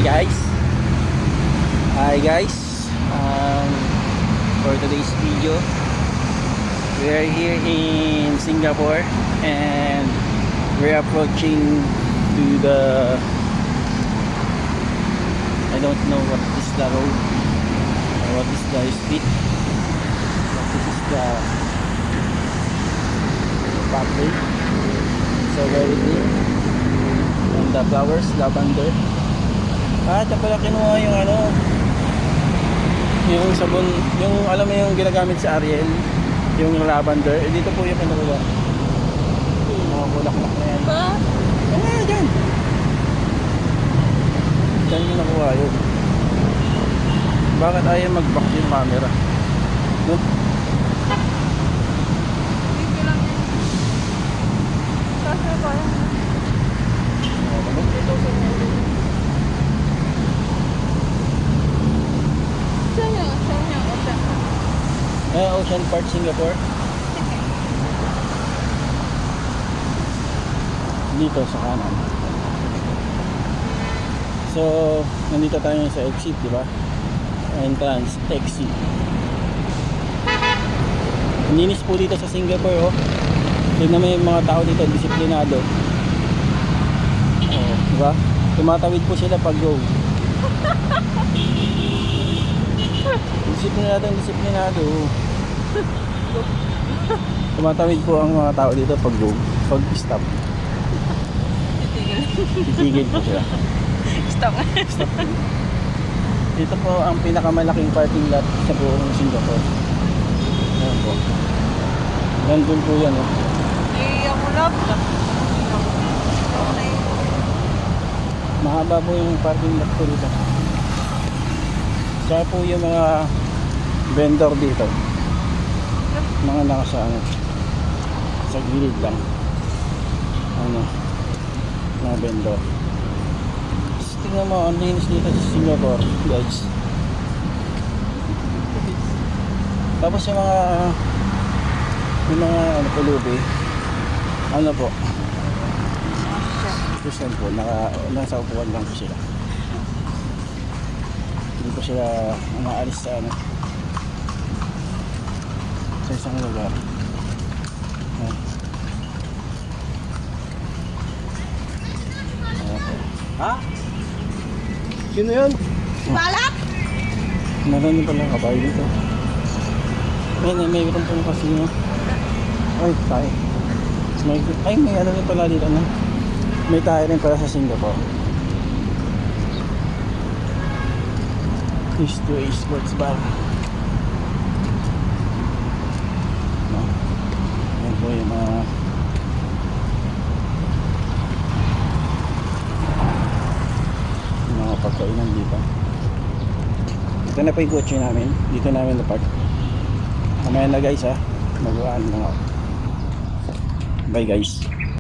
guys. Hi guys. For today's video, we are here in Singapore and we're approaching to the, I don't know what is the road or what is the street, but this is the pathway. So very clear, and the flowers, lavender. Ito pala kinuha yung yung sabon, yung alam mo yung ginagamit sa Ariel, yung lavender. Dito po yung kinuha. Mga bulaklak na yan. Dyan. Dyan yung nakuha yun. Bakit ayaw mag-back yung camera? No? Dito lang yun. Kasi ba yan? Dito sa ulo. Saan yung Ocean? Ocean Park, Singapore. Dito sa kanan. So, nandito tayo sa exit, di ba? Entrance, exit. Ninis po dito sa Singapore, oh. Tignan mo yung mga tao dito, disiplinado. Oh, di ba? Tumatawid po sila pag go. Disiplinado. Tumatawid po ang mga tao dito pag go, pag stop. Titigil po sila. Stop. Stop. Dito po ang pinakamalaking parking lot sa buong Singapore. Ayan po. Nandun po yan, oh. Ang ulap. Mahaba po yung parking lot po dito. Kaya po yung mga vendor dito, mga nasa sa gilid lang, mga vendor. Tapos tingnan mo ang linis dito sa Singapore, guys. Tapos yung mga pulubi, po, Christian po, nasa upuan lang po sila. Hindi po sila umaalis sa sa isang lugar. Ha? Sino yun? Balak! Meron din pala kabayo dito. May meron po kasi no. Ay, tayo. May ano din pala dito, no? May tayo rin pala sa Singapore. H2A Sports Bar. No? Yan po yung mga pagkainan dito. Ito na po yung kotse namin. Dito namin na-park. Kamaya na guys, ha. Mag-uwan lang ako. Bye guys.